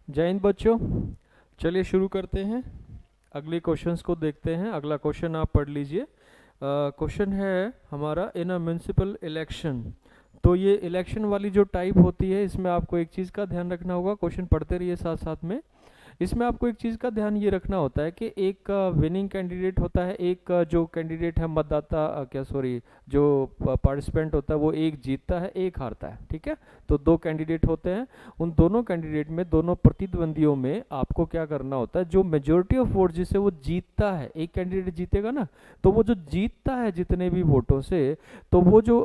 जय हिंद बच्चों। चलिए शुरू करते हैं, अगले क्वेश्चंस को देखते हैं। अगला क्वेश्चन आप पढ़ लीजिए। क्वेश्चन है हमारा, इन अ म्यूनिसिपल इलेक्शन। तो ये इलेक्शन वाली जो टाइप होती है, इसमें आपको एक चीज़ का ध्यान रखना होगा। क्वेश्चन पढ़ते रहिए साथ साथ में। इसमें आपको एक चीज़ का ध्यान ये रखना होता है कि एक विनिंग कैंडिडेट होता है, एक जो कैंडिडेट है मतदाता क्या सॉरी जो पार्टिसिपेंट होता है वो एक जीतता है, एक हारता है। ठीक है, तो दो कैंडिडेट होते हैं। उन दोनों कैंडिडेट में, दोनों प्रतिद्वंदियों में आपको क्या करना होता है, जो मेजोरिटी ऑफ वोट जिससे वो जीतता है, एक कैंडिडेट जीतेगा ना, तो वो जो जीतता है जितने भी वोटों से, तो वो जो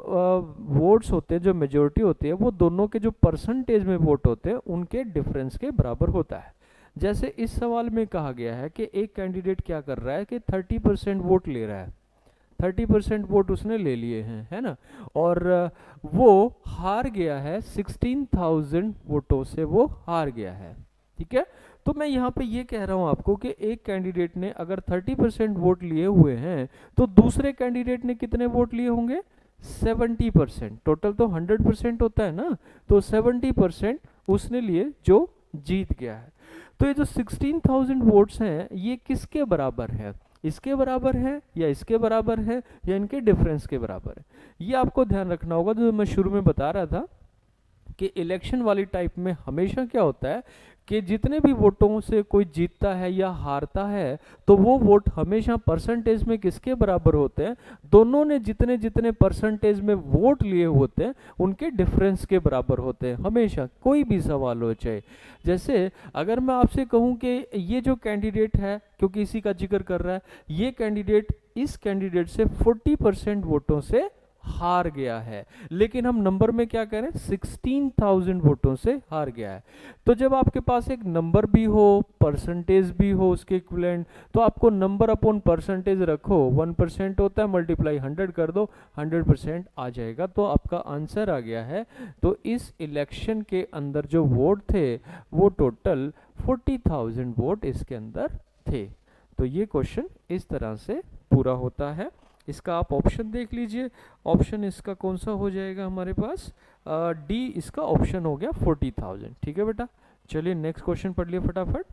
वोट्स होते हैं, जो मेजोरिटी होती है, वो दोनों के जो परसेंटेज में वोट होते हैं उनके डिफरेंस के बराबर होता है। जैसे इस सवाल में कहा गया है कि एक कैंडिडेट क्या कर रहा है कि 30% वोट ले रहा है, 30% वोट उसने ले लिए हैं, है ना, और वो हार गया है 16,000 वोटों से, वो हार गया है। ठीक है, तो मैं यहाँ पे ये कह रहा हूँ आपको कि एक कैंडिडेट ने अगर 30% वोट लिए हुए हैं, तो दूसरे कैंडिडेट ने कितने वोट लिए होंगे? 70%। टोटल तो 100% होता है ना, तो 70% उसने लिए जो जीत गया है। तो ये जो 16,000 वोट्स हैं, ये किसके बराबर है? इसके बराबर है या इसके बराबर है या इनके डिफरेंस के बराबर है? ये आपको ध्यान रखना होगा। जो मैं शुरू में बता रहा था कि इलेक्शन वाली टाइप में हमेशा क्या होता है कि जितने भी वोटों से कोई जीतता है या हारता है, तो वो वोट हमेशा परसेंटेज में किसके बराबर होते हैं? दोनों ने जितने जितने परसेंटेज में वोट लिए होते हैं उनके डिफरेंस के बराबर होते हैं, हमेशा, कोई भी सवाल हो चाहे। जैसे अगर मैं आपसे कहूं कि ये जो कैंडिडेट है, क्योंकि इसी का जिक्र कर रहा है, ये कैंडिडेट इस कैंडिडेट से 40% वोटों से हार गया है, लेकिन हम नंबर में क्या करें, 16,000 वोटों से हार गया है। तो जब आपके पास एक नंबर भी हो, परसेंटेज भी हो उसके इक्विवेलेंट, तो आपको नंबर अपॉन परसेंटेज रखो, 1% होता है, मल्टीप्लाई 100 कर दो, 100% आ जाएगा, तो आपका आंसर आ गया है। तो इस इलेक्शन के अंदर जो वोट थे वो टोटल 40,000 वोट इसके अंदर थे। तो ये क्वेश्चन इस तरह से पूरा होता है। इसका आप ऑप्शन देख लीजिए। ऑप्शन इसका कौन सा हो जाएगा हमारे पास? डी इसका ऑप्शन हो गया, 40,000। ठीक है बेटा, चलिए नेक्स्ट क्वेश्चन पढ़ लिए फटाफट।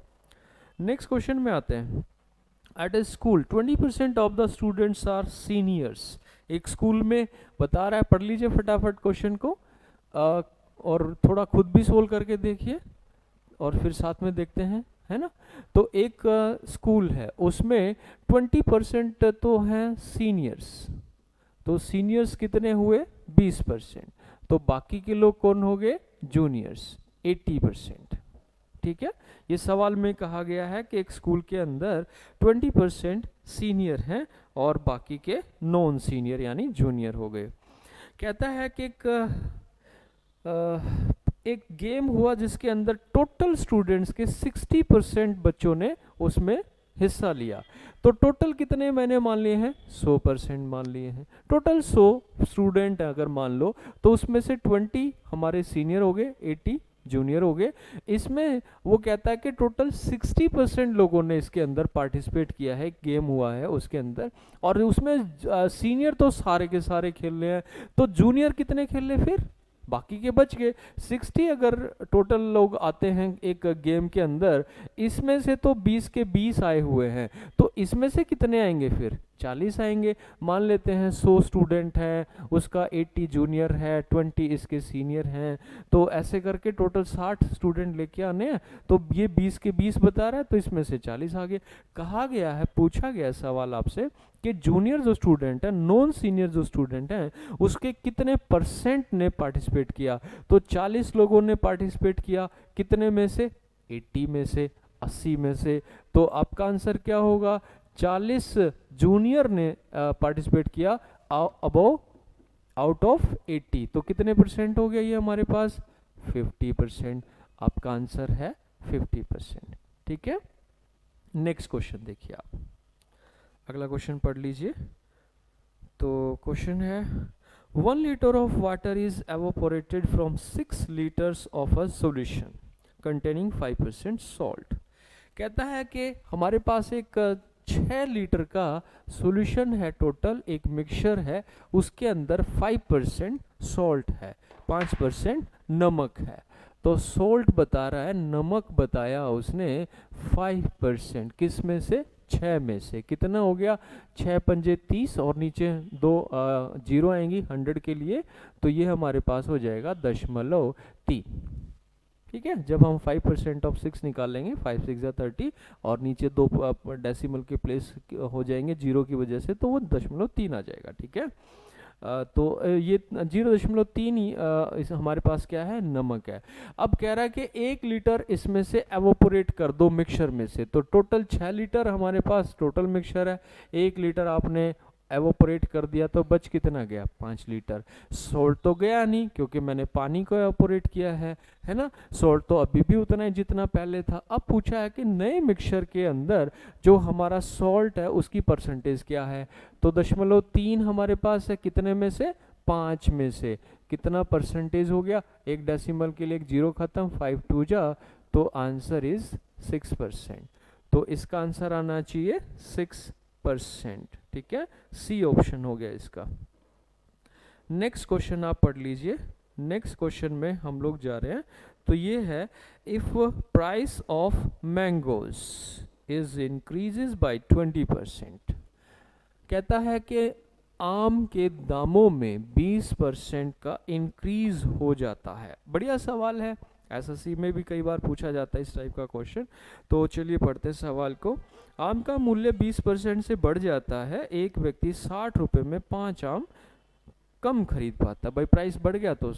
नेक्स्ट क्वेश्चन में आते हैं। At a school 20% of the students are seniors. एक स्कूल में बता रहा है, पढ़ लीजिए फटाफट क्वेश्चन को, और थोड़ा खुद भी सोल्व करके देखिए और फिर साथ में देखते हैं, है ना। तो एक स्कूल है, उसमें 20% तो हैं सीनियर्स, तो सीनियर्स कितने हुए? 20%। तो बाकी के लोग कौन हो गए? जूनियर्स, 80%। ठीक है, ये सवाल में कहा गया है कि एक स्कूल के अंदर 20% सीनियर हैं और बाकी के नॉन सीनियर यानी जूनियर हो गए। कहता है कि एक गेम हुआ जिसके अंदर टोटल स्टूडेंट्स के 60% बच्चों ने उसमें हिस्सा लिया। तो टोटल कितने मैंने मान लिए हैं? 100% मान लिए हैं। टोटल 100 स्टूडेंट अगर मान लो, तो उसमें से 20 हमारे सीनियर हो गए, 80 जूनियर हो गए। इसमें वो कहता है कि टोटल 60% लोगों ने इसके अंदर पार्टिसिपेट किया है, गेम हुआ है उसके अंदर, और उसमें सीनियर तो सारे के सारे खेल रहे हैं, तो जूनियर कितने खेल रहे फिर? बाकी के बच गए। 60 अगर टोटल लोग आते हैं एक गेम के अंदर, इसमें से तो 20 के 20 आए हुए हैं, तो इसमें से कितने आएंगे फिर? 40 आएंगे। मान लेते हैं 100 स्टूडेंट है, उसका 80 जूनियर है, 20 इसके सीनियर हैं, तो ऐसे करके टोटल 60 स्टूडेंट लेके आने हैं। तो ये 20 के 20 बता रहा है, तो इसमें से 40 आ गए। कहा गया है, पूछा गया सवाल आपसे कि जूनियर जो स्टूडेंट है, नॉन सीनियर जो स्टूडेंट हैं, उसके कितने परसेंट ने पार्टिसिपेट किया? तो 40 लोगों ने पार्टिसिपेट किया, कितने में से? 80 में से, 80 में से। तो आपका आंसर क्या होगा? 40 जूनियर ने पार्टिसिपेट किया अबव आउट ऑफ 80, तो कितने परसेंट हो गया ये हमारे पास? 50%। आपका आंसर है 50%। ठीक है, नेक्स्ट क्वेश्चन देखिए आप, अगला क्वेश्चन पढ़ लीजिए। तो क्वेश्चन है, 1 litre of water is evaporated from 6 litres of a solution containing 5% salt. कहता है कि हमारे पास एक 6 लीटर का सॉल्यूशन है, टोटल एक मिक्सचर है, उसके अंदर 5% सॉल्ट है, 5% नमक है। तो सोल्ट बता रहा है, नमक बताया उसने 5%, किस में से, 6 में से। कितना हो गया, 6 पंजे 30 और नीचे 2 जीरो आएंगी 100 के लिए, तो ये हमारे पास हो जाएगा 0.3। ठीक है, जब हम 5% ऑफ 6 निकालेंगे, 5 6 या 30 और नीचे 2 डेसिमल के प्लेस हो जाएंगे जीरो की वजह से, तो वो 0.3 आ जाएगा। ठीक है, तो ये 0.3 ही हमारे पास क्या है, नमक है। अब कह रहा है कि 1 लीटर इसमें से एवोपोरेट कर दो मिक्सचर में से, तो टोटल 6 लीटर हमारे पास टोटल मिक्सचर है। 1 लीटर आपने एवोपोरेट कर दिया तो बच कितना गया, 5 लीटर। सोल्ट तो गया नहीं क्योंकि मैंने पानी को एवोपोरेट किया है ना। सोल्ट तो अभी भी उतना ही जितना पहले था। अब पूछा है कि नए मिक्सचर के अंदर जो हमारा सॉल्ट है उसकी परसेंटेज क्या है, तो 0.3 हमारे पास है, कितने में से, 5 में से। कितना परसेंटेज हो गया, एक डेसिमल के लिए एक जीरो खत्म, 5 2 जा, तो आंसर इज 6%। तो इसका आंसर आना चाहिए 6%। ठीक है, सी ऑप्शन हो गया इसका। नेक्स्ट क्वेश्चन आप पढ़ लीजिए। नेक्स्ट क्वेश्चन में हम लोग जा रहे हैं, तो ये है, if price of mangoes is increases by 20%। कहता है कि आम के दामों में 20% का इंक्रीज हो जाता है। बढ़िया सवाल है, एसएससी में भी कई बार पूछा जाता है इस टाइप का क्वेश्चन। तो चलिए पढ़ते हैं सवाल को। आम का मूल्य 20% से बढ़ जाता है, एक व्यक्ति 60 रुपये में 5 आम कम खरीद पाता है। भाई प्राइस बढ़ गया तो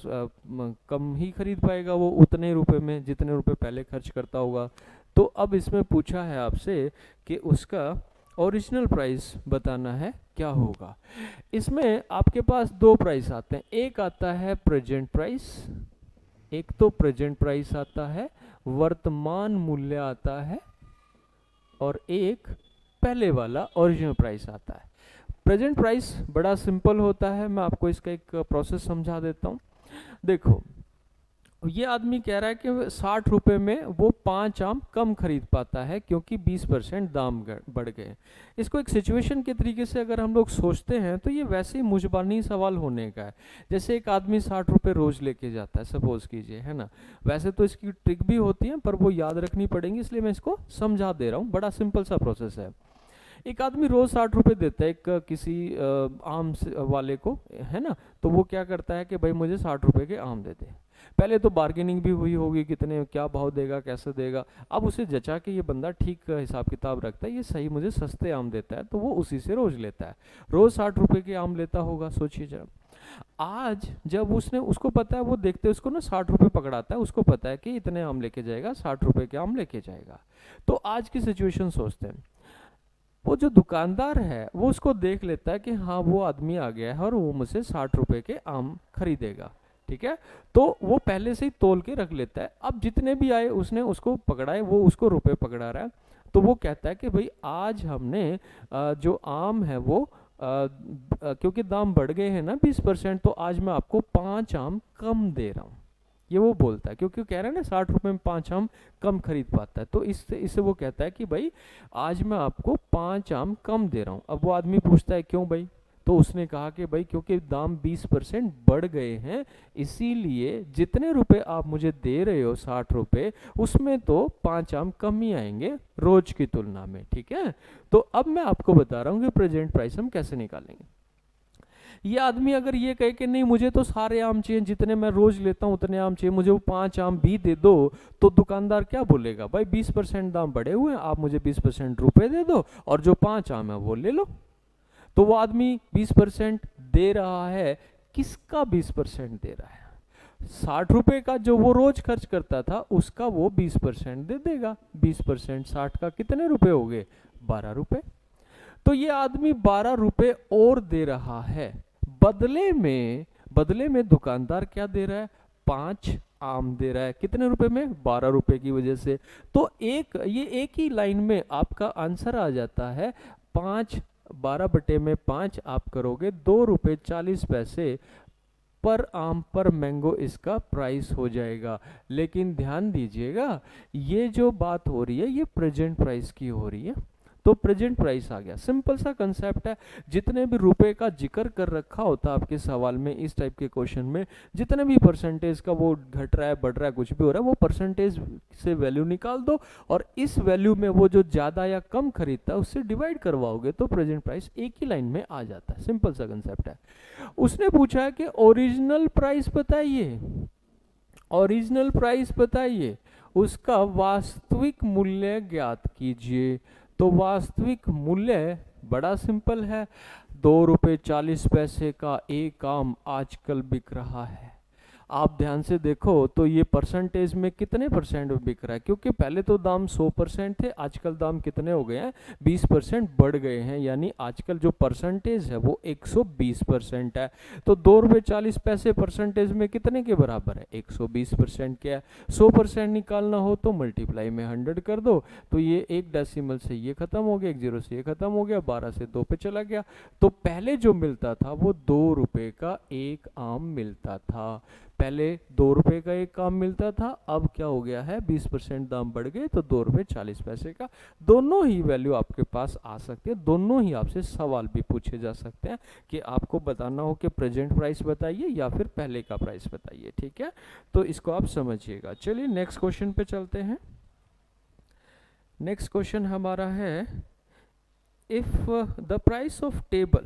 कम ही खरीद पाएगा वो, उतने रुपए में जितने रुपए पहले खर्च करता होगा। तो अब इसमें पूछा है आपसे कि उसका ओरिजिनल प्राइस बताना है, क्या होगा। इसमें आपके पास 2 प्राइस आते हैं, एक आता है प्रेजेंट प्राइस, एक तो प्रेजेंट प्राइस आता है, वर्तमान मूल्य आता है, और एक पहले वाला ओरिजिनल प्राइस आता है। प्रेजेंट प्राइस बड़ा सिंपल होता है, मैं आपको इसका एक प्रोसेस समझा देता हूँ। देखो, ये आदमी कह रहा है कि 60 रुपये में वो 5 आम कम खरीद पाता है क्योंकि 20% दाम बढ़ गए। इसको एक सिचुएशन के तरीके से अगर हम लोग सोचते हैं तो ये वैसे ही मुजबानी सवाल होने का है। जैसे एक आदमी 60 रुपये रोज लेके जाता है, सपोज कीजिए, है ना। वैसे तो इसकी ट्रिक भी होती है पर वो याद रखनी पड़ेगी, इसलिए मैं इसको समझा दे रहा हूँ। बड़ा सिंपल सा प्रोसेस है। एक आदमी रोज 60 रुपये देता है एक किसी आम वाले को, है ना। तो वो क्या करता है कि भाई मुझे 60 रुपये के आम दे दे। पहले तो बार्गेनिंग भी हुई होगी, कितने क्या भाव देगा, कैसे देगा। अब उसे जचा के ये बंदा ठीक हिसाब किताब रखता है, ये सही मुझे सस्ते आम देता है, तो वो उसी से रोज लेता है। रोज 60 रुपये के आम लेता होगा, सोचिए जरा। आज जब उसने, उसको पता है, वो देखते उसको ना 60 रुपये पकड़ाता है, उसको पता है कि इतने आम लेके जाएगा, 60 रुपये के आम लेके जाएगा। तो आज की सिचुएशन सोचते हैं, वो जो दुकानदार है वो उसको देख लेता है कि हाँ वो आदमी आ गया है और वो मुझसे 60 रुपये के आम खरीदेगा। ठीक है, तो वो पहले से ही तोल के रख लेता है। अब जितने भी आए उसने उसको पकड़ाए, वो उसको रुपए पकड़ा रहा है। तो वो कहता है कि भाई आज हमने जो आम है वो क्योंकि दाम बढ़ गए हैं ना 20%, तो आज मैं आपको 5 आम कम दे रहा हूँ। ये वो बोलता है क्योंकि कह रहा है ना 60 रुपये में 5 आम कम खरीद पाता है। तो इससे वो कहता है कि भाई आज मैं आपको 5 आम कम दे रहा हूँ। अब वो आदमी पूछता है क्यों भाई, तो उसने कहा कि भाई क्योंकि दाम 20% बढ़ गए हैं, इसीलिए जितने रुपए आप मुझे दे रहे हो 60 रुपये, उसमें तो 5 आम कम ही आएंगे रोज की तुलना में। ठीक है, तो अब मैं आपको बता रहा हूँ कि प्रेजेंट प्राइस हम कैसे निकालेंगे। ये आदमी अगर ये कहे कि नहीं मुझे तो सारे आम चाहिए, जितने मैं रोज लेता हूँ उतने आम चाहिए, मुझे वो 5 आम भी दे दो, तो दुकानदार क्या बोलेगा, भाई 20% दाम बढ़े हुए हैं, आप मुझे 20% रुपए दे दो और जो 5 आम है वो ले लो। तो वो आदमी 20% दे रहा है, किसका 20% दे रहा है, 60 रुपए का जो वो रोज खर्च करता था उसका वो 20% दे देगा। 20% 60 का कितने रुपए हो गए, 12 रुपए। तो ये आदमी 12 रुपए और दे रहा है, बदले में दुकानदार क्या दे रहा है, 5 आम दे रहा है। कितने रुपए में, 12 रुपए की वजह से। तो ये एक ही लाइन में आपका आंसर आ जाता है 5, 12/5 आप करोगे 2 रुपए 40 पैसे पर आम पर मैंगो, इसका प्राइस हो जाएगा। लेकिन ध्यान दीजिएगा ये जो बात हो रही है ये प्रेजेंट प्राइस की हो रही है। तो प्रेजेंट प्राइस आ गया। सिंपल सा कंसेप्ट है। जितने भी रुपए का जिक्र कर रखा होता है आपके सवाल में, इस टाइप के क्वेश्चन में, जितने भी परसेंटेज का वो घट रहा है, बढ़ रहा है, कुछ भी हो रहा है, वो परसेंटेज से वैल्यू निकाल दो और इस वैल्यू में वो जो ज्यादा या कम खरीदता है उससे डिवाइड करवाओगे तो प्रेजेंट प्राइस एक ही लाइन में आ जाता है। सिंपल सा कंसेप्ट है। उसने पूछा है कि ओरिजिनल प्राइस बताइए, ओरिजिनल प्राइस बताइए, उसका वास्तविक मूल्य ज्ञात कीजिए। तो वास्तविक मूल्य बड़ा सिंपल है, 2 रुपये 40 पैसे का एक आम आजकल बिक रहा है। आप ध्यान से देखो तो ये परसेंटेज में कितने परसेंट बिक रहा है, क्योंकि पहले तो दाम 100% थे, आजकल दाम कितने हो गए हैं, 20% बढ़ गए हैं, यानी आजकल जो परसेंटेज है वो 120% है। तो 2 रुपये 40 पैसे परसेंटेज में कितने के बराबर है, 120% के है। 100% निकालना हो तो मल्टीप्लाई में 100 कर दो, तो ये एक डेसिमल से ये खत्म हो गया, एक जीरो से ये खत्म हो गया, 12 से 2 पे चला गया। तो पहले जो मिलता था वो 2 रुपए का एक आम मिलता था, पहले 2 रुपए का एक आम मिलता था, अब क्या हो गया है, 20% दाम बढ़ गए तो 2 रुपये 40 पैसे का। दोनों ही वैल्यू आपके पास आ सकती है, दोनों ही आपसे सवाल भी पूछे जा सकते हैं कि आपको बताना हो कि प्रेजेंट प्राइस बताइए या फिर पहले का प्राइस बताइए। ठीक है, तो इसको आप समझिएगा। चलिए नेक्स्ट क्वेश्चन पे चलते हैं। नेक्स्ट क्वेश्चन हमारा है, if the price of table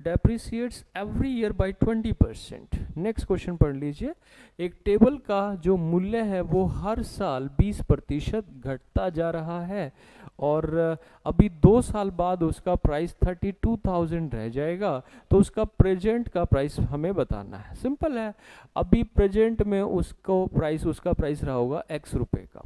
depreciates every year by 20%। Next question पढ़ लीजिए। एक टेबल का जो मूल्य है वो हर साल 20% घटता जा रहा है और अभी 2 साल बाद उसका प्राइस 32,000 रह जाएगा, तो उसका प्रेजेंट का प्राइस हमें बताना है। सिंपल है, अभी प्रेजेंट में उसका प्राइस रहा होगा x रुपए का,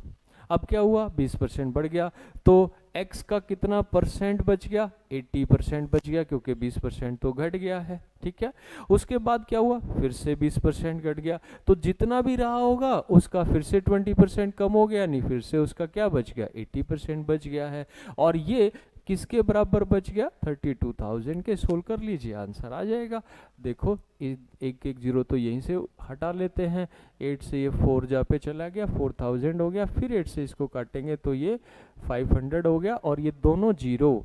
अब क्या हुआ, 20% बढ़ गया, तो x का कितना परसेंट बच गया, 80% बच गया, क्योंकि 20% तो घट गया है। ठीक है, उसके बाद क्या हुआ, फिर से 20% घट गया, तो जितना भी रहा होगा उसका फिर से 20% कम हो गया, नहीं फिर से उसका क्या बच गया, 80% बच गया है। और ये किसके बराबर बच गया, 32,000 के। सोल्व कर लीजिए, आंसर आ जाएगा। देखो एक एक जीरो तो यहीं से हटा लेते हैं, 8 से ये 4 जा पे चला गया, 4000 हो गया, फिर 8 से इसको काटेंगे तो ये 500 हो गया, और ये दोनों जीरो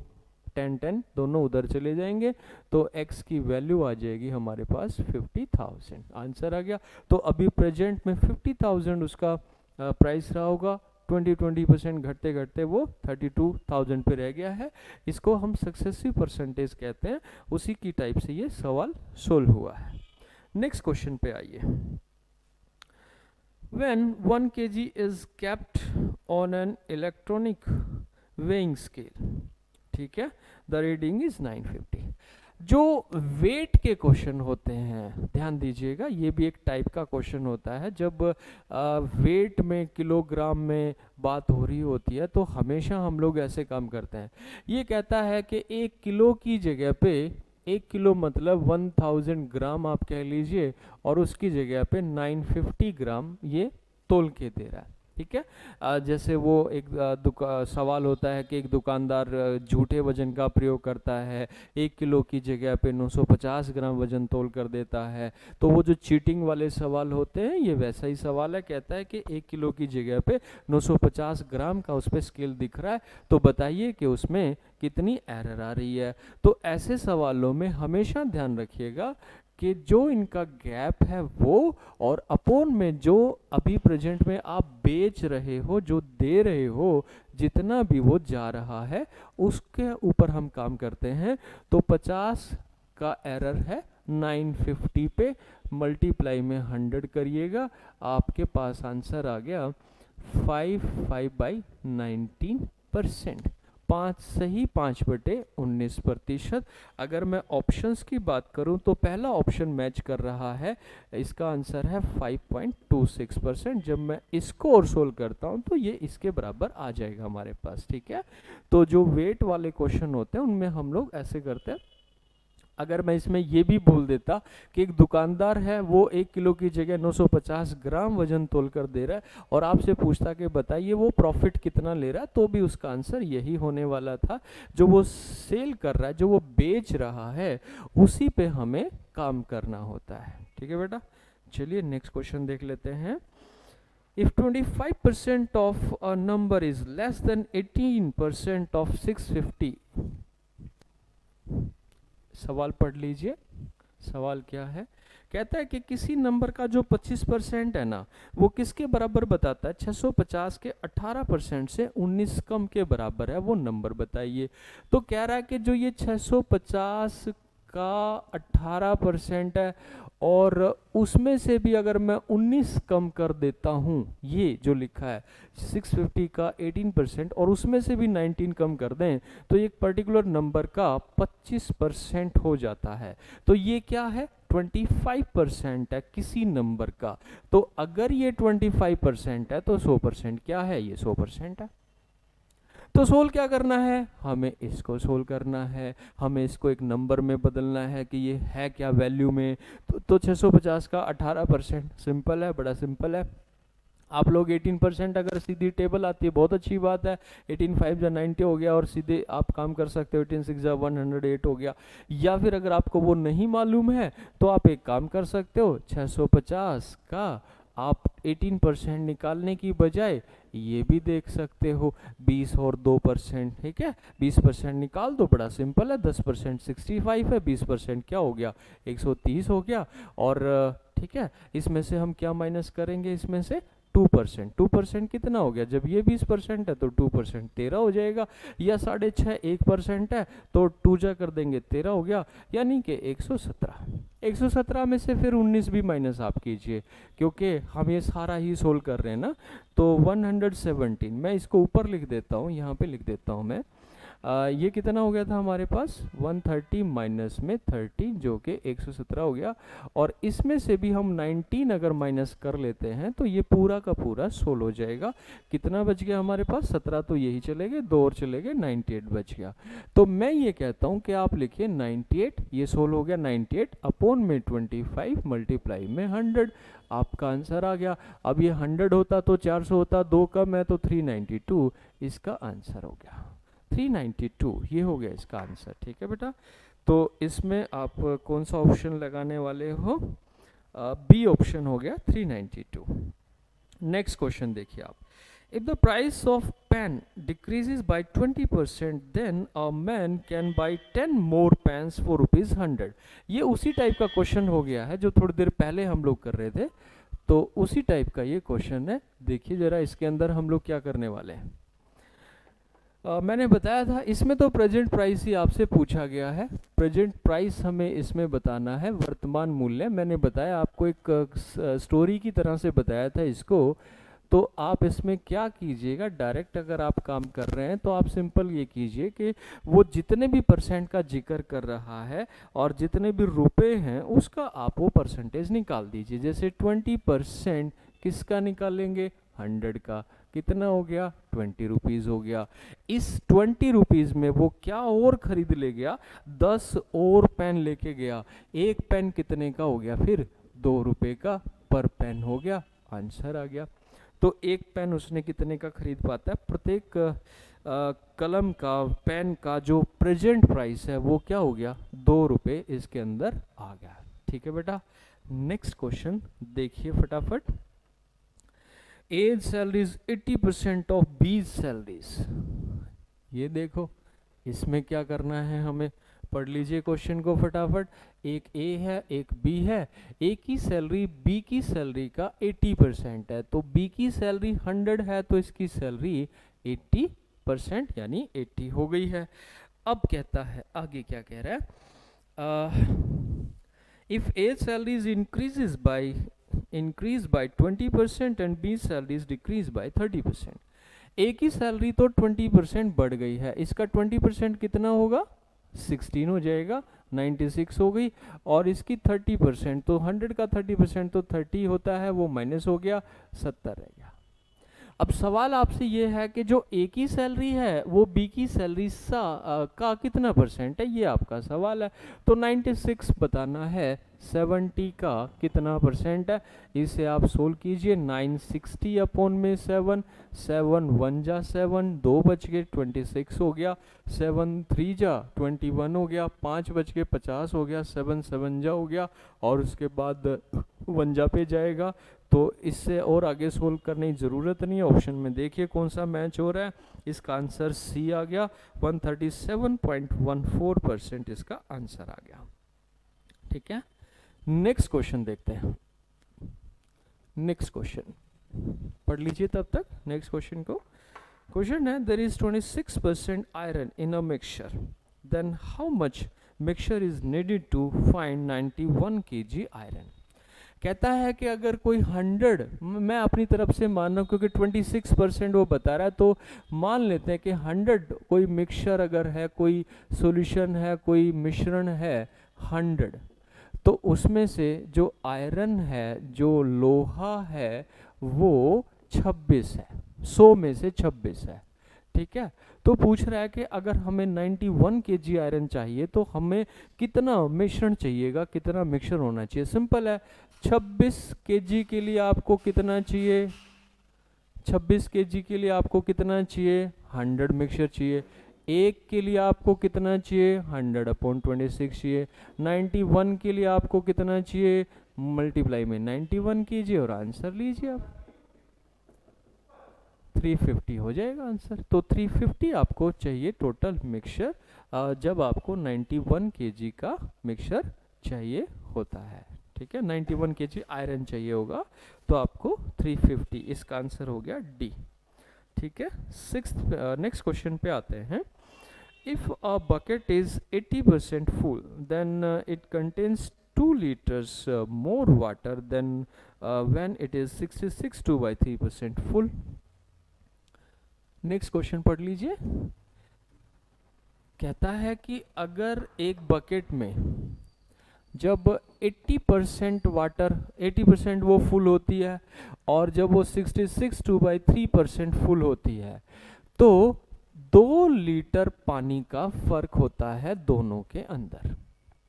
10 दोनों उधर चले जाएंगे, तो x की वैल्यू आ जाएगी हमारे पास 50,000। आंसर आ गया। तो अभी प्रेजेंट में 50,000 उसका प्राइस रहा होगा, 20% घटते घटते वो 32,000 पे रह गया है। इसको हम सक्सेसिव परसेंटेज कहते हैं। उसी की टाइप से ये सवाल सोल्व हुआ है। नेक्स्ट क्वेश्चन पे आइए। When 1 kg is kept on an electronic weighing scale, ठीक है, the reading is 950। जो वेट के क्वेश्चन होते हैं, ध्यान दीजिएगा, ये भी एक टाइप का क्वेश्चन होता है। जब वेट में किलोग्राम में बात हो रही होती है तो हमेशा हम लोग ऐसे काम करते हैं। ये कहता है कि 1 किलो की जगह पे, 1 किलो मतलब 1000 ग्राम आप कह लीजिए, और उसकी जगह पे 950 ग्राम ये तोल के दे रहा है। ठीक है, जैसे वो एक सवाल होता है कि एक दुकानदार झूठे वजन का प्रयोग करता है, 1 किलो की जगह पे 950 ग्राम वजन तोल कर देता है। तो वो जो चीटिंग वाले सवाल होते हैं, ये वैसा ही सवाल है। कहता है कि 1 किलो की जगह पे 950 ग्राम का उस पर स्केल दिख रहा है, तो बताइए कि उसमें कितनी एरर आ रही है। तो ऐसे सवालों में हमेशा ध्यान रखिएगा कि जो इनका गैप है वो, और अपोन में जो अभी प्रेजेंट में आप बेच रहे हो, जो दे रहे हो, जितना भी वो जा रहा है उसके ऊपर हम काम करते हैं। तो 50 का एरर है, 950 पे मल्टीप्लाई में 100 करिएगा, आपके पास आंसर आ गया 5/19%। 5 सही 5/19%। अगर मैं ऑप्शंस की बात करूं तो पहला ऑप्शन मैच कर रहा है, इसका आंसर है 5.26%। जब मैं इसको और सोल्व करता हूं तो ये इसके बराबर आ जाएगा हमारे पास। ठीक है, तो जो वेट वाले क्वेश्चन होते हैं उनमें हम लोग ऐसे करते हैं। अगर मैं इसमें ये भी बोल देता कि एक दुकानदार है, वो 1 किलो की जगह 950 ग्राम वजन तोल कर दे रहा है, और आपसे पूछता कि बताइए वो प्रॉफिट कितना ले रहा है, तो भी उसका आंसर यही होने वाला था। जो वो सेल कर रहा है, जो वो बेच रहा है, उसी पे हमें काम करना होता है। ठीक है बेटा, चलिए नेक्स्ट क्वेश्चन देख लेते हैं। If 25% of a number is less than 18% of 650, सवाल पढ़ लीजिए। सवाल क्या है, कहता है कि किसी नंबर का जो 25% है ना, वो किसके बराबर बताता है? 650 के 18% से 19 कम के बराबर है, वो नंबर बताइए। तो कह रहा है कि जो ये 650 का 18% है और उसमें से भी अगर मैं 19 कम कर देता हूँ, ये जो लिखा है 650 का 18% और उसमें से भी 19 कम कर दें, तो एक पर्टिकुलर नंबर का 25% हो जाता है। तो ये क्या है? 25% है किसी नंबर का। तो अगर ये 25% है तो 100% क्या है? ये 100% है। तो सोल्व क्या करना है? हमें इसको सोल्व करना है, हमें इसको एक नंबर में बदलना है कि ये है क्या वैल्यू में। तो 650 का 18%, सिंपल है, बड़ा सिंपल है। आप लोग 18% अगर सीधी टेबल आती है बहुत अच्छी बात है, 18 5 जा 90 हो गया और सीधे आप काम कर सकते हो, 18 6 जा 108 हो गया। या फिर अगर आपको वो नहीं मालूम है तो आप एक काम कर सकते हो, 650 का आप 18% निकालने की बजाय ये भी देख सकते हो 20 और 2%, ठीक है, 20% निकाल दो, बड़ा सिंपल है। 10% 65 है, 20% क्या हो गया? 130 हो गया। और ठीक है, इसमें से हम क्या माइनस करेंगे? इसमें से 2%। 2% कितना हो गया? जब ये 20% है तो 2% 13 हो जाएगा, या 6.5 1% है तो 2 जा कर देंगे 13 हो गया, यानी कि 117। 117 में से फिर 19 भी माइनस आप कीजिए, क्योंकि हम ये सारा ही सोल्व कर रहे हैं ना। तो 117, मैं इसको ऊपर लिख देता हूँ, यहाँ पे लिख देता हूँ मैं। ये कितना हो गया था हमारे पास? 130 माइनस में 30 जो कि 117 हो गया। और इसमें से भी हम 19 अगर माइनस कर लेते हैं तो ये पूरा का पूरा 16 हो जाएगा। कितना बच गया हमारे पास? 17 तो यही चले गए, 2 और चले गए, 98 बच गया। तो मैं ये कहता हूँ कि आप लिखिए 98, ये 16 हो गया, 98 अपॉन में 25 मल्टीप्लाई में 100, आपका आंसर आ गया। अब ये 100 होता तो 400 होता, 2 कम है तो 392, इसका आंसर हो गया 392, ये हो गया इसका आंसर। ठीक है बेटा, तो इसमें आप कौन सा ऑप्शन लगाने वाले हो? बी ऑप्शन हो गया 392। नेक्स्ट क्वेश्चन देखिए आप। If the price of pen decreases by 20%, then a man can buy 10 more pens for ₹100। ये उसी टाइप का क्वेश्चन हो गया है जो थोड़ी देर पहले हम लोग कर रहे थे, तो उसी टाइप का ये क्वेश्चन है। देखिए जरा इसके अंदर हम लोग क्या करने वाले हैं। मैंने बताया था इसमें तो प्रेजेंट प्राइस ही आपसे पूछा गया है। प्रेजेंट प्राइस हमें इसमें बताना है, वर्तमान मूल्य। मैंने बताया आपको, एक स्टोरी की तरह से बताया था इसको। तो आप इसमें क्या कीजिएगा, डायरेक्ट अगर आप काम कर रहे हैं तो आप सिंपल ये कीजिए कि वो जितने भी परसेंट का जिक्र कर रहा है और जितने भी रुपए हैं उसका आप वो परसेंटेज निकाल दीजिए। जैसे 20% किसका निकालेंगे? 100 का। कितना हो गया? 20 रुपीज़ हो गया। इस 20 रुपीज़ में वो क्या और खरीद ले गया? 10 और पेन लेके गया। एक पेन कितने का हो गया? फिर 2 रुपये का पर पेन हो गया, आंसर आ गया। तो एक पेन उसने कितने का खरीद पाता है? प्रत्येक कलम का, पेन का जो प्रेजेंट प्राइस है वो क्या हो गया? 2 रुपये इसके अंदर आ गया। ठीक है बेटा, नेक्स्ट क्वेश्चन देखिए फटाफट। एज सैलरीज 80% ऑफ बीज सैलरीज। ये देखो इसमें क्या करना है हमें, पढ़ लीजिए क्वेश्चन को फटाफट। एक ए है, एक बी है। ए की सैलरी बी की सैलरी का 80% है, तो बी की सैलरी 100 है तो इसकी सैलरी 80% यानी 80 हो गई है। अब कहता है आगे क्या कह रहा है, if A salaries increase by 20% and B salaries decrease by 30%। ए की सैलरी तो 20% बढ़ गई है, इसका 20% कितना होगा? 16 हो जाएगा, 96 हो गई। और इसकी 30%, तो 100 का 30% तो 30 होता है, वो माइनस हो गया, 70 रह गया। अब सवाल आपसे ये है कि जो ए की सैलरी है वो बी की सैलरी का कितना परसेंट है, ये आपका सवाल है। तो 96 बताना है, 70 का कितना परसेंट है, इसे आप सोल्व कीजिए। 960 अपॉन में 7, 7 1 जा 7, 2 बच गए 26 हो गया, 7 3 जा 21 हो गया, 5 बच के 50 हो गया, 7 7 जा हो गया, और उसके बाद 1 जा पे जाएगा तो इससे और आगे सोल्व करने की ज़रूरत नहीं है। ऑप्शन में देखिए कौन सा मैच हो रहा है, इसका आंसर सी आ गया, 137.14% इसका आंसर आ गया। ठीक है, नेक्स्ट क्वेश्चन देखते हैं। नेक्स्ट क्वेश्चन पढ़ लीजिए तब तक नेक्स्ट क्वेश्चन को। क्वेश्चन है, there is 26% iron in a mixture, then how much mixture is needed to find 91 kg iron. कहता है कि अगर कोई 100, मैं अपनी तरफ से मान रहा हूँ क्योंकि 26% वो बता रहा है, तो मान लेते हैं कि 100 कोई मिक्सचर अगर है, कोई सॉल्यूशन है, कोई मिश्रण है 100, तो उसमें से जो आयरन है, जो लोहा है, वो 26 है, 100 में से 26 है। ठीक है, तो पूछ रहा है कि अगर हमें 91 kg आयरन चाहिए तो हमें कितना मिश्रण चाहिएगा, कितना मिक्सचर होना चाहिए। सिंपल है, 26 kg के लिए आपको कितना चाहिए, 26 kg के लिए आपको कितना चाहिए, 100 मिक्सचर चाहिए। एक के लिए आपको कितना चाहिए, 100/26 चाहिए। 91 के लिए आपको कितना चाहिए, मल्टीप्लाई में 91 कीजिए और आंसर लीजिए आप, 350 हो जाएगा आंसर। तो 350 आपको चाहिए टोटल मिक्सचर, जब आपको 91 kg का मिक्सचर चाहिए होता है। ठीक है, 91 kg आयरन चाहिए होगा तो आपको 350, इसका आंसर हो गया डी। ठीक है, नेक्स्ट क्वेश्चन पे आते हैं। If a bucket is 80% full, then it contains 2 liters more water than when it is 66.2/3% full. Next question पढ़ लीजिए। कहता है कि अगर एक बकेट में जब 80% वाटर, 80% वो फुल होती है और जब वो 66.2/3% फुल होती है, तो 2 लीटर पानी का फर्क होता है दोनों के अंदर।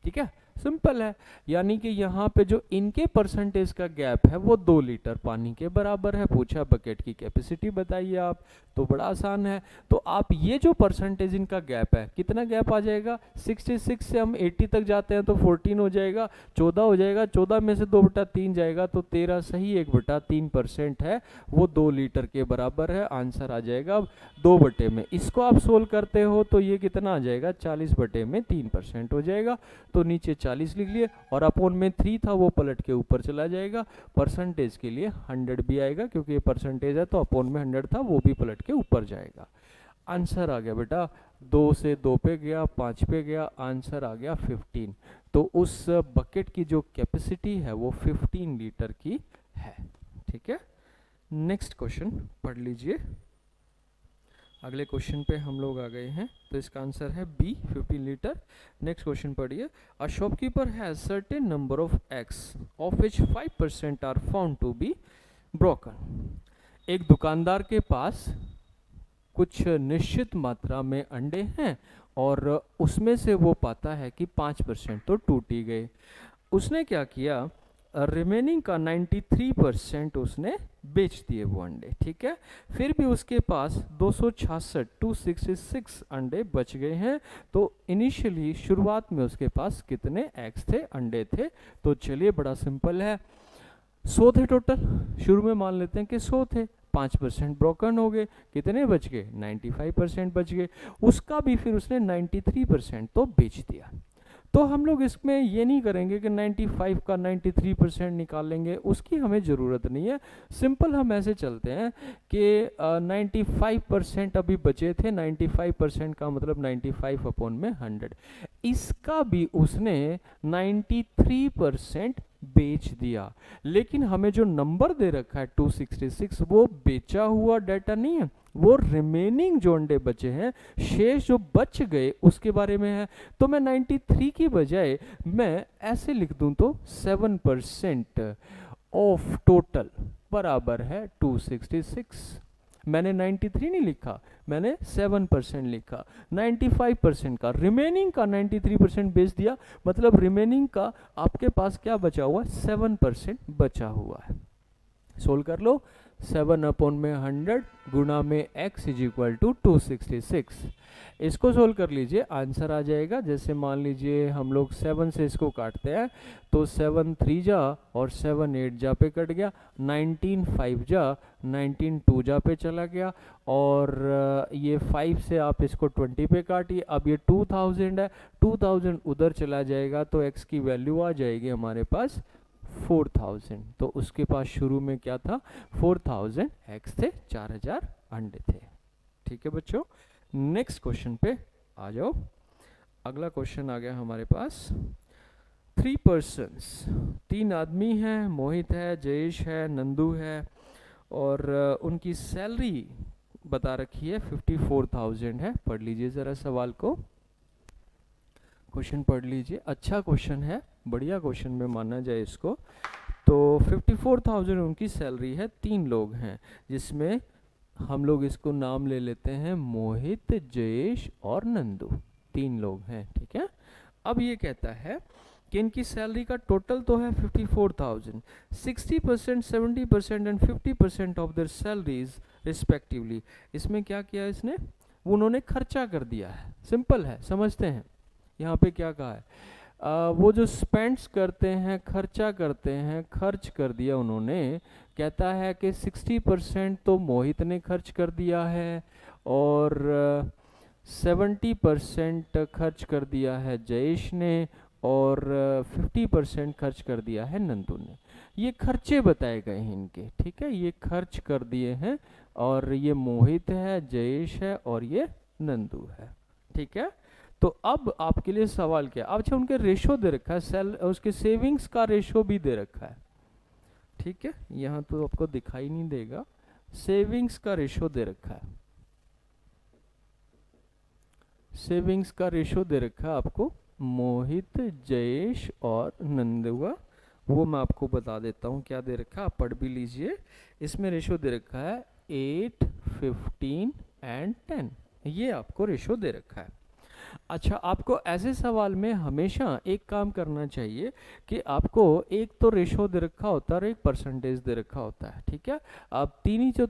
ठीक है, सिंपल है, यानी कि यहाँ पे जो इनके परसेंटेज का गैप है वो 2 लीटर पानी के बराबर है। पूछा बकेट की कैपेसिटी बताइए आप, तो बड़ा आसान है। तो आप ये जो परसेंटेज इनका गैप है, कितना गैप आ जाएगा, 66 से हम 80 तक जाते हैं तो 14 हो जाएगा, 14 हो जाएगा, 14 में से 2/3 जाएगा तो 13 सही, 1/3% है, वो 2 लीटर के बराबर है। आंसर आ जाएगा 2 में। इसको आप सोल्व करते हो तो ये कितना आ जाएगा, 40/3% हो जाएगा। तो नीचे 40 लिख लिए और अपोन में 3 था वो पलट के ऊपर चला जाएगा। परसेंटेज के लिए 100 भी आएगा क्योंकि ये परसेंटेज है, तो अपोन में 100 था वो भी पलट के ऊपर जाएगा। आंसर आ गया बेटा, 2 से 2 पे गया, 5 पे गया, आंसर आ गया 15। तो उस बकेट की जो कैपेसिटी है वो 15 लीटर की है। ठीक है, नेक्स्ट क्वेश्चन पढ़ लीजिए। अगले क्वेश्चन पे हम लोग आ गए हैं, तो इसका आंसर है बी, 15 लीटर। नेक्स्ट क्वेश्चन पढ़िए। A shopkeeper has certain number of eggs of which 5% are found to be broken. एक दुकानदार के पास कुछ निश्चित मात्रा में अंडे हैं और उसमें से वो पाता है कि 5% तो टूट ही गए। उसने क्या किया, रिमेनिंग का 93% उसने बेच दिए वो अंडे। ठीक है, फिर भी उसके पास 266 अंडे बच गए हैं। तो इनिशियली शुरुआत में उसके पास कितने एग्स थे, अंडे थे। तो चलिए बड़ा सिंपल है, 100 थे टोटल। शुरू में मान लेते हैं कि 100 थे, 5% ब्रोकन हो गए, कितने बच गए, 95% बच गए। उसका भी फिर उसने 93% तो बेच दिया। तो हम लोग इसमें ये नहीं करेंगे कि 95 का 93% निकालेंगे, उसकी हमें ज़रूरत नहीं है। सिंपल हम ऐसे चलते हैं कि 95% अभी बचे थे, 95% का मतलब 95/100। इसका भी उसने 93% बेच दिया। लेकिन हमें जो नंबर दे रखा है 266, वो बेचा हुआ डाटा नहीं है, वो रिमेनिंग जो अंडे बचे हैं, शेष जो बच गए उसके बारे में है। तो मैं 93 की बजाय मैं ऐसे लिख दूं तो 7% ऑफ टोटल बराबर है 266। मैंने 93 नहीं लिखा, मैंने 7% लिखा। 95% का, रिमेनिंग का 93% बेच दिया, मतलब रिमेनिंग का आपके पास क्या बचा हुआ, 7% बचा हुआ है। सोल्व कर लो, 7/100 गुणा में x इज इक्वल टू 266। इसको सोल्व कर लीजिए, आंसर आ जाएगा। जैसे मान लीजिए हम लोग 7 से इसको काटते हैं तो 7 3 जा और 7 8 जा पे कट गया, 19 5 जा, 19 2 जा पे चला गया, और ये 5 से आप इसको 20 पे काटिए। अब ये 2000 है, 2000 उधर चला जाएगा तो x की वैल्यू आ जाएगी हमारे पास 4000। तो उसके पास शुरू में क्या था, 4000 x थे, 4000 अंडे थे। ठीक है बच्चों, नेक्स्ट क्वेश्चन पे आ जाओ। अगला क्वेश्चन आ गया हमारे पास। 3 पर्सन्स, 3 आदमी हैं, मोहित है, जयेश है, नंदू है, और उनकी सैलरी बता रखी है 54,000 है। पढ़ लीजिए ज़रा सवाल को, क्वेश्चन पढ़ लीजिए। अच्छा क्वेश्चन है, बढ़िया क्वेश्चन में माना जाए इसको। तो 54,000 उनकी सैलरी है, 3 लोग हैं, जिसमें हम लोग इसको नाम ले लेते हैं मोहित, जयेश और नंदू, 3 लोग हैं। ठीक है, अब ये कहता है कि इनकी सैलरी का टोटल तो है 54,000, 60%, 70% and 50% of their salaries respectively. इसमें क्या किया इसने, उन्होंने खर्चा कर दिया है। सिंपल है, समझते हैं। यहाँ पे क्या कहा है, वो जो स्पेंड्स करते हैं, खर्चा करते हैं, खर्च कर दिया उन्होंने। कहता है कि 60% तो मोहित ने खर्च कर दिया है, और 70% खर्च कर दिया है जयेश ने, और 50% खर्च कर दिया है नंदू ने। ये खर्चे बताए गए हैं इनके। ठीक है, ये खर्च कर दिए हैं, और ये मोहित है, जयेश है, और ये नंदू है। ठीक है, तो अब आपके लिए सवाल क्या, अच्छा उनके रेशो दे रखा है, उसके सेविंग्स का रेशो भी दे रखा है। ठीक है, यहाँ तो आपको दिखाई नहीं देगा, सेविंग्स का रेशो दे रखा है, सेविंग्स का रेशो दे रखा है आपको मोहित, जयेश और नंदू का। वो मैं आपको बता देता हूँ क्या दे रखा है, आप पढ़ भी लीजिए। इसमें रेशो दे रखा है 8, 15 एंड 10, ये आपको रेशो दे रखा है। अच्छा, आपको ऐसे सवाल में हमेशा एक काम करना चाहिए कि आपको एक तो रेशो दे रखा होता है और एक परसेंटेज दे रखा होता है। ठीक है, अब 3 ही जो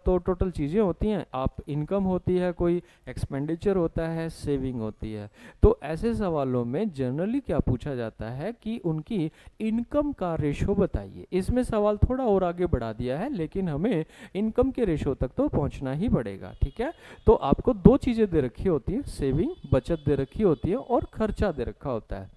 तो टोटल चीज़ें होती हैं, आप इनकम होती है, कोई एक्सपेंडिचर होता है, सेविंग होती है। तो ऐसे सवालों में जनरली क्या पूछा जाता है कि उनकी इनकम का रेशो बताइए। इसमें सवाल थोड़ा और आगे बढ़ा दिया है, लेकिन हमें इनकम के रेशो तक तो पहुंचना ही पड़ेगा। ठीक है, तो आपको 2 चीज़ें दे रखी होती हैं, सेविंग बचत दे रखी होती है और खर्चा दे रखा होता है।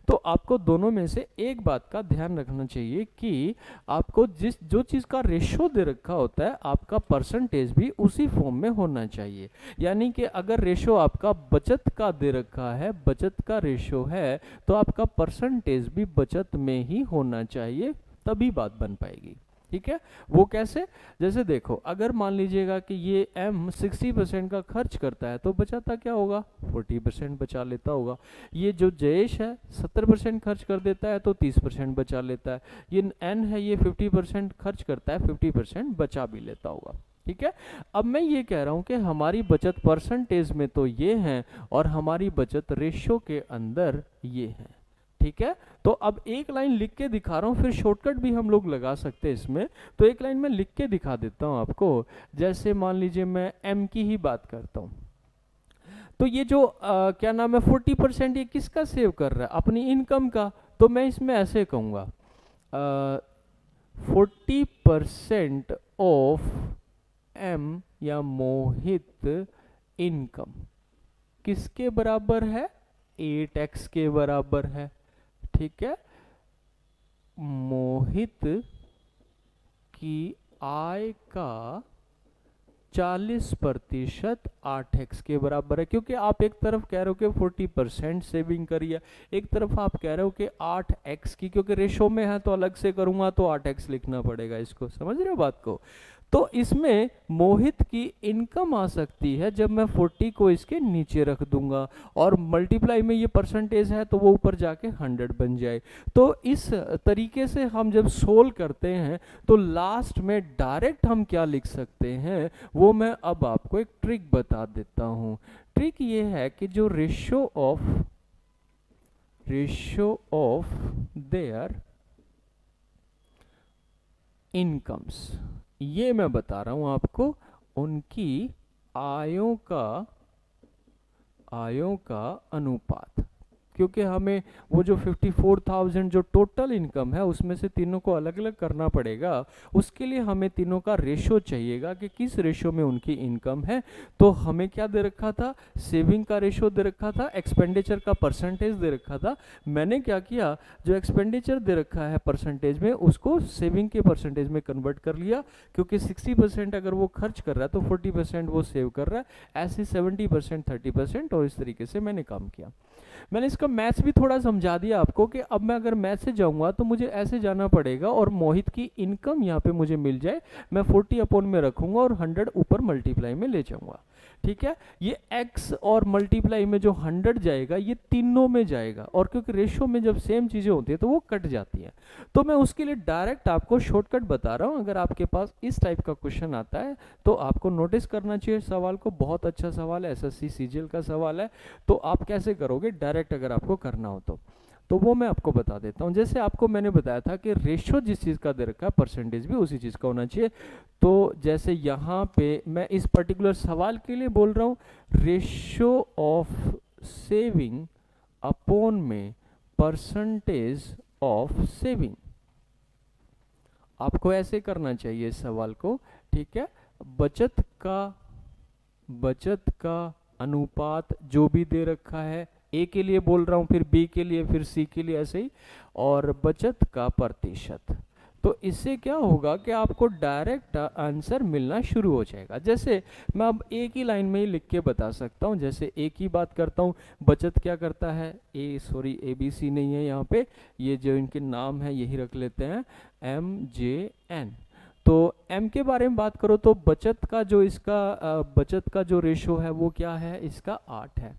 तो आपको दोनों में से एक बात का ध्यान रखना चाहिए कि आपको जो चीज़ का रेशो दे रखा होता है, आपका परसेंटेज भी उसी फॉर्म में होना चाहिए। यानी कि अगर रेशो आपका बचत का दे रखा है, बचत का रेशो है, तो आपका परसेंटेज भी बचत में ही होना चाहिए, तभी बात बन पाएगी। ठीक है, वो कैसे, जैसे देखो, अगर मान लीजिएगा कि ये M 60% का खर्च करता है तो बचाता क्या होगा, 40% बचा लेता होगा। ये जो जयेश है 70% खर्च कर देता है तो 30% बचा लेता है। ये N है, ये 50% खर्च करता है, 50% बचा भी लेता होगा। ठीक है, अब मैं ये कह रहा हूँ कि हमारी बचत परसेंटेज में तो ये है, और हमारी बचत रेशो के अंदर ये है। ठीक है, तो अब एक लाइन लिख के दिखा रहा हूँ, फिर शॉर्टकट भी हम लोग लगा सकते हैं इसमें। तो एक लाइन में लिख के दिखा देता हूँ आपको। जैसे मान लीजिए मैं M की ही बात करता हूँ, तो ये जो क्या नाम है 40% ये किसका सेव कर रहा है, अपनी इनकम का। तो मैं इसमें ऐसे कहूँगा 40% ऑफ M या मोहित इनकम किसके बराबर है, 8x के बराबर है। ठीक है, मोहित की आय का 40% 8x के बराबर है, क्योंकि आप एक तरफ कह रहे हो कि 40% सेविंग करिए, एक तरफ आप कह रहे हो कि 8x की, क्योंकि रेशो में है तो अलग से करूंगा तो 8x लिखना पड़ेगा इसको। समझ रहे हो बात को। तो इसमें मोहित की इनकम आ सकती है जब मैं 40 को इसके नीचे रख दूंगा, और मल्टीप्लाई में ये परसेंटेज है तो वो ऊपर जाके 100 बन जाए। तो इस तरीके से हम जब सोल्व करते हैं तो लास्ट में डायरेक्ट हम क्या लिख सकते हैं, वो मैं अब आपको एक ट्रिक बता देता हूँ। ट्रिक ये है कि जो रेशियो ऑफ देयर इनकम्स, ये मैं बता रहा हूं आपको उनकी आयों का अनुपात, क्योंकि हमें वो जो 54,000 जो टोटल इनकम है उसमें से तीनों को अलग अलग करना पड़ेगा। उसके लिए हमें तीनों का रेशो चाहिएगा कि किस रेशो में उनकी इनकम है। तो हमें क्या दे रखा था, सेविंग का रेशो दे रखा था, एक्सपेंडिचर का परसेंटेज दे रखा था। मैंने क्या किया, जो एक्सपेंडिचर दे रखा है परसेंटेज में उसको सेविंग के परसेंटेज में कन्वर्ट कर लिया, क्योंकि 60% अगर वो खर्च कर रहा है तो 40% वो सेव कर रहा है, ऐसे 70% 30%, और इस तरीके से मैंने काम किया। मैंने इसका मैथ्स भी थोड़ा समझा दिया आपको कि अब मैं अगर मैथ से जाऊंगा तो मुझे ऐसे जाना पड़ेगा और मोहित की इनकम यहाँ पे मुझे मिल जाए, मैं 40 अपॉन में रखूंगा और 100 ऊपर मल्टीप्लाई में ले जाऊंगा। ठीक है, ये x और मल्टीप्लाई में जो 100 जाएगा ये तीनों में जाएगा, और क्योंकि रेशो में जब सेम चीजें होती है तो वो कट जाती है। तो मैं उसके लिए डायरेक्ट आपको शॉर्टकट बता रहा हूँ। अगर आपके पास इस टाइप का क्वेश्चन आता है तो आपको नोटिस करना चाहिए सवाल को, बहुत अच्छा सवाल है, एसएससी सीजीएल का सवाल है। तो आप कैसे करोगे डायरेक्ट अगर आपको करना हो तो वो मैं आपको बता देता हूँ। जैसे आपको मैंने बताया था कि रेशो जिस चीज़ का दे रखा है परसेंटेज भी उसी चीज़ का होना चाहिए। तो जैसे यहाँ पे मैं इस पर्टिकुलर सवाल के लिए बोल रहा हूँ, रेशो ऑफ सेविंग अपॉन में परसेंटेज ऑफ सेविंग, आपको ऐसे करना चाहिए इस सवाल को। ठीक है, बचत का अनुपात जो भी दे रखा है, ए के लिए बोल रहा हूं, फिर बी के लिए, फिर सी के लिए, ऐसे ही, और बचत का प्रतिशत। तो इससे क्या होगा कि आपको डायरेक्ट आंसर मिलना शुरू हो जाएगा। जैसे मैं अब एक ही लाइन में ही लिख के बता सकता हूँ, जैसे एक ही बात करता हूँ, बचत क्या करता है, ABC नहीं है यहाँ पे, ये जो इनके नाम है यही रख लेते हैं, MJN। तो M के बारे में बात करो तो बचत का जो रेशो है वो क्या है, इसका 8 है,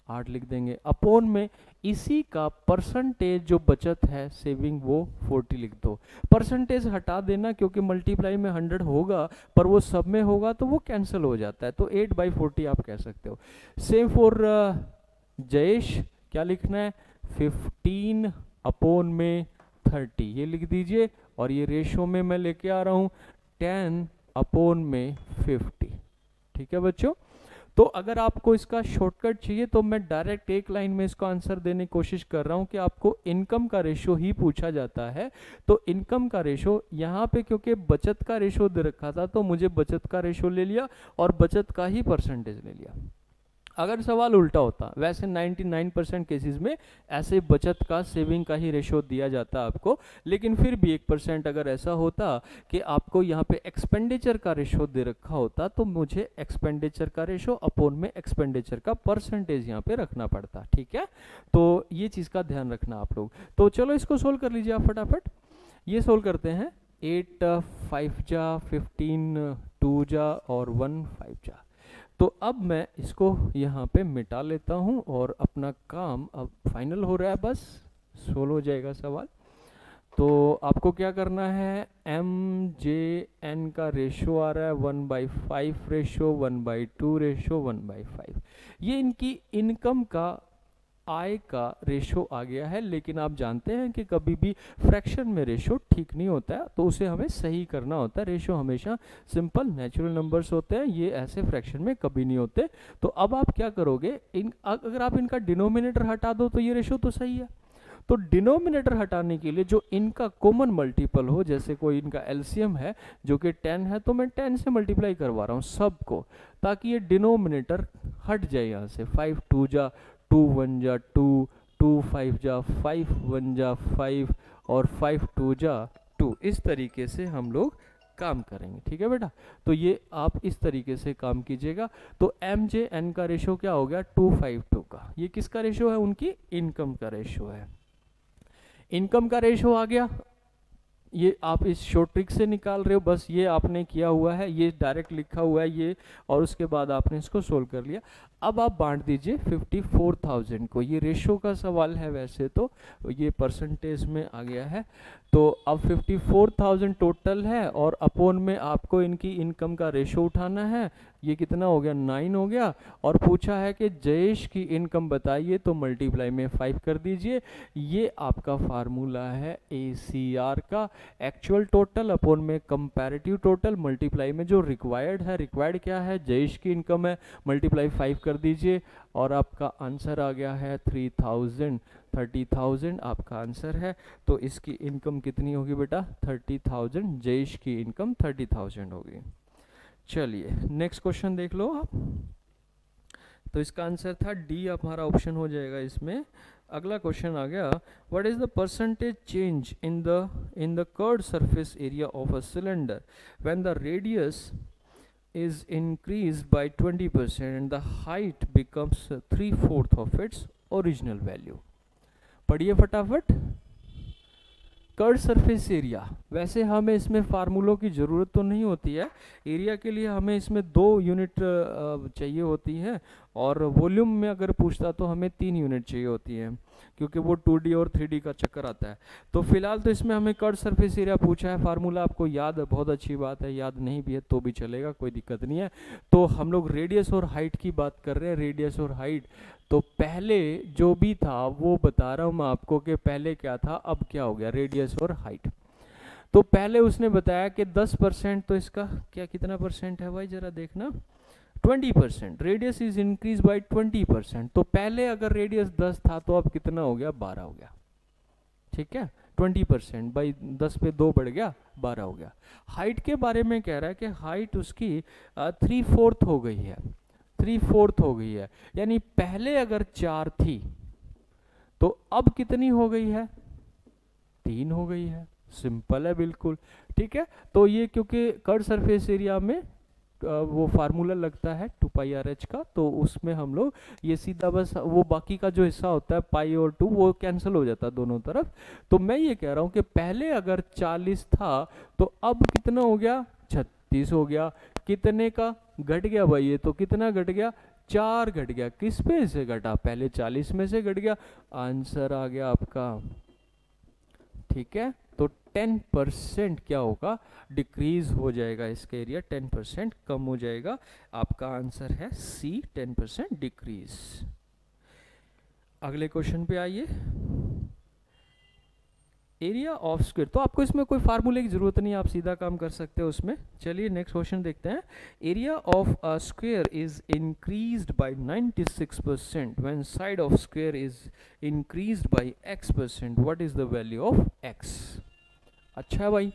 8 लिख देंगे, अपोन में इसी का परसेंटेज जो बचत है सेविंग वो 40 लिख दो। परसेंटेज हटा देना क्योंकि मल्टीप्लाई में 100 होगा पर वो सब में होगा तो वो कैंसिल हो जाता है, तो 8/40 आप कह सकते हो। सेम फॉर जयेश, क्या लिखना है, 15 अपॉन में 30 ये लिख दीजिए, और ये रेशो में मैं लेके आ रहा हूँ 10 अपॉन में 50। ठीक है बच्चों, तो अगर आपको इसका शॉर्टकट चाहिए तो मैं डायरेक्ट एक लाइन में इसको आंसर देने की कोशिश कर रहा हूं कि आपको इनकम का रेशो ही पूछा जाता है। तो इनकम का रेशो यहाँ पे क्योंकि बचत का रेशो दे रखा था तो मुझे बचत का रेशो ले लिया और बचत का ही परसेंटेज ले लिया। अगर सवाल उल्टा होता, वैसे 99% केसेस में ऐसे बचत का सेविंग का ही रेशो दिया जाता आपको, लेकिन फिर भी 1% अगर ऐसा होता कि आपको यहाँ पे एक्सपेंडिचर का रेशो दे रखा होता तो मुझे एक्सपेंडिचर का रेशो अपॉन में एक्सपेंडिचर का परसेंटेज यहाँ पे रखना पड़ता। ठीक है, तो ये चीज़ का ध्यान रखना आप लोग। तो चलो इसको सोल्व कर लीजिए आप फटाफट। ये सोल्व करते हैं, 8 5 जा 15 2 जा और 1 5 जा। तो अब मैं इसको यहाँ पे मिटा लेता हूँ और अपना काम अब फाइनल हो रहा है, बस सोल्व हो जाएगा सवाल। तो आपको क्या करना है, MJN का रेशो आ रहा है 1/5 रेशो, 1/2 रेशो, 1/5। ये इनकी इनकम का आय का रेशो आ गया है, लेकिन आप जानते हैं कि कभी भी फ्रैक्शन में रेशो ठीक नहीं होता है, तो उसे हमें सही करना होता है। रेशो हमेशा सिंपल नेचुरल नंबर्स होते हैं, ये ऐसे फ्रैक्शन में कभी नहीं होते। तो अब आप क्या करोगे, अगर आप इनका डिनोमिनेटर हटा दो तो ये रेशो तो सही है। तो डिनोमिनेटर हटाने के लिए जो इनका कॉमन मल्टीपल हो, जैसे कोई इनका एलसीएम है जो कि 10 है, तो मैं 10 से मल्टीप्लाई करवा रहा हूँ सबको, ताकि ये डिनोमिनेटर हट जाए यहाँ से। 5 2 जा 2 1 जा 2 2 5 जा 5 1 जा 5 और 5 2 जा 2। इस तरीके से हम लोग काम करेंगे। ठीक है बेटा, तो ये आप इस तरीके से काम कीजिएगा। तो MJN का रेशो क्या हो गया, 252 का। ये किसका रेशो है, उनकी इनकम का रेशो है। इनकम का रेशो आ गया, ये आप इस शॉर्ट ट्रिक से निकाल रहे हो, बस ये आपने किया हुआ है, ये डायरेक्ट लिखा हुआ है ये, और उसके बाद आपने इसको सोल्व कर लिया। अब आप बांट दीजिए 54,000 को, ये रेशो का सवाल है वैसे तो, ये परसेंटेज में आ गया है। तो अब 54,000 टोटल है और अपॉन में आपको इनकी इनकम का रेशो उठाना है। ये कितना हो गया 9 हो गया। और पूछा है कि जयेश की इनकम बताइए, तो मल्टीप्लाई में 5 कर दीजिए। ये आपका फार्मूला है ACR का, एक्चुअल टोटल अपॉन में कंपैरेटिव टोटल, मल्टीप्लाई में जो रिक्वायर्ड है, रिक्वायर्ड क्या है जयेश की इनकम है, मल्टीप्लाई 5 कर दीजिए और आपका आंसर आ गया है 30,000 आपका आंसर है। तो इसकी इनकम कितनी होगी बेटा 30,000, जयेश की इनकम 30,000 होगी। चलिए नेक्स्ट क्वेश्चन देख लो आप। तो इसका आंसर था डी, हमारा ऑप्शन हो जाएगा इसमें। अगला क्वेश्चन आ गया, what is the percentage change in the curved surface area of a cylinder when the radius is increased by 20% and the height becomes 3/4 of its original value। पढ़िए फटाफट। Curve surface area, वैसे हमें इसमें फार्मूलों की ज़रूरत तो नहीं होती है, एरिया के लिए हमें इसमें 2 यूनिट चाहिए होती है, और वॉल्यूम में अगर पूछता तो हमें 3 यूनिट चाहिए होती है, क्योंकि वो 2D और 3D का चक्कर आता है। तो फिलहाल तो इसमें हमें कर्व सरफेस एरिया पूछा है, फार्मूला आपको याद है, बहुत अच्छी बात है, याद नहीं भी है तो भी चलेगा, कोई दिक्कत नहीं है। तो हम लोग रेडियस और हाइट की बात कर रहे हैं, रेडियस और हाइट। तो पहले जो भी था वो बता रहा हूँ मैं आपको कि पहले क्या था अब क्या हो गया, रेडियस और हाइट। तो पहले उसने बताया कि 10%, तो इसका क्या कितना परसेंट है भाई जरा देखना, 20%। Radius is increase by 20%। तो पहले अगर रेडियस 10 था तो अब कितना हो गया 12 हो गया, ठीक है। 20% बाई 10 पे 2 बढ़ गया 12 हो गया। हाइट के बारे में कह रहा है कि हाइट उसकी 3/4 हो गई है, 3/4 हो गई है, यानी पहले अगर 4 थी तो अब कितनी हो गई है 3 हो गई है। सिंपल है बिल्कुल, ठीक है। तो ये क्योंकि कर्व सरफेस एरिया में वो फार्मूला लगता है 2πRh का, तो उसमें हम लोग ये सीधा बस वो बाकी का जो हिस्सा होता है पाई और 2 वो कैंसिल हो जाता है दोनों तरफ। तो मैं ये कह रहा हूँ कि पहले अगर 40 था तो अब कितना हो गया 36 हो गया। कितने का घट गया भाई, ये तो कितना घट गया 4 घट गया। किस पे से घटा, पहले 40 में से घट गया। आंसर आ गया आपका, ठीक है। तो 10% क्या होगा डिक्रीज हो जाएगा, इसका एरिया 10% कम हो जाएगा। आपका आंसर है सी, 10% डिक्रीज। अगले क्वेश्चन पे आइए, एरिया ऑफ स्क्वायर। तो आपको इसमें कोई फार्मूले की जरूरत नहीं, आप सीधा काम कर सकते हो उसमें। चलिए नेक्स्ट क्वेश्चन देखते हैं। Area of a square is increased by 96% when side of square is increased by x%, what is the value of x। अच्छा भाई,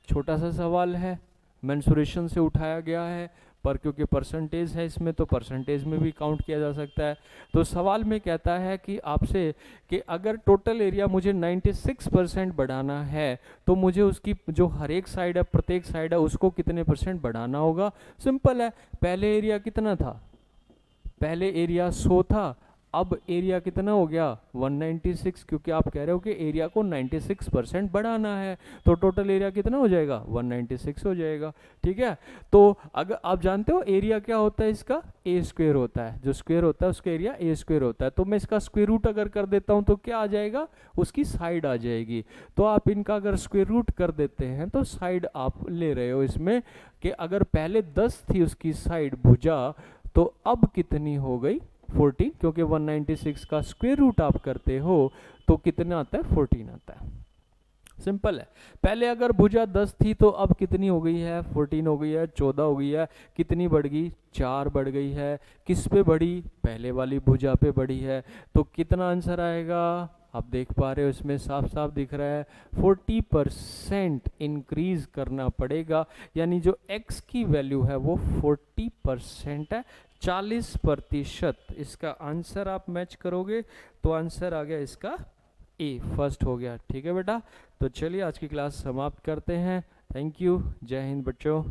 छोटा सा सवाल है, मेंसुरेशन से उठाया गया है, पर क्योंकि परसेंटेज है इसमें तो परसेंटेज में भी काउंट किया जा सकता है। तो सवाल में कहता है कि आपसे कि अगर टोटल एरिया मुझे 96% बढ़ाना है तो मुझे उसकी जो हर एक साइड है, प्रत्येक साइड है, उसको कितने % बढ़ाना होगा। सिंपल है, पहले एरिया कितना था, पहले एरिया 100 था, अब एरिया कितना हो गया 196, क्योंकि आप कह रहे हो कि एरिया को 96% बढ़ाना है, तो टोटल एरिया कितना हो जाएगा 196 हो जाएगा, ठीक है। तो अगर आप जानते हो एरिया क्या होता है इसका, ए स्क्वायर होता है, जो स्क्वायर होता है उसका एरिया ए स्क्वायर होता है। तो मैं इसका स्क्वायर रूट अगर कर देता हूं तो क्या आ जाएगा, उसकी साइड आ जाएगी। तो आप इनका अगर स्क्वायर रूट कर देते हैं तो साइड आप ले रहे हो इसमें, कि अगर पहले 10 थी उसकी साइड भुजा, तो अब कितनी हो गई 14, क्योंकि 196 का स्क्वायर रूट आप करते हो तो कितना आता है 14 आता है। सिंपल है, पहले अगर भुजा 10 थी तो अब कितनी हो गई है 14 हो गई है, 14 हो गई है, कितनी बढ़ गई 4 बढ़ गई है। किस पे बढ़ी, पहले वाली भुजा पे बढ़ी है। तो कितना आंसर आएगा, आप देख पा रहे हो इसमें साफ साफ दिख रहा है 40% इंक्रीज करना पड़ेगा, यानी जो x की वैल्यू है वो 40% है, 40%। इसका आंसर आप मैच करोगे तो आंसर आ गया इसका ए, फर्स्ट हो गया, ठीक है बेटा। तो चलिए आज की क्लास समाप्त करते हैं। थैंक यू, जय हिंद बच्चों।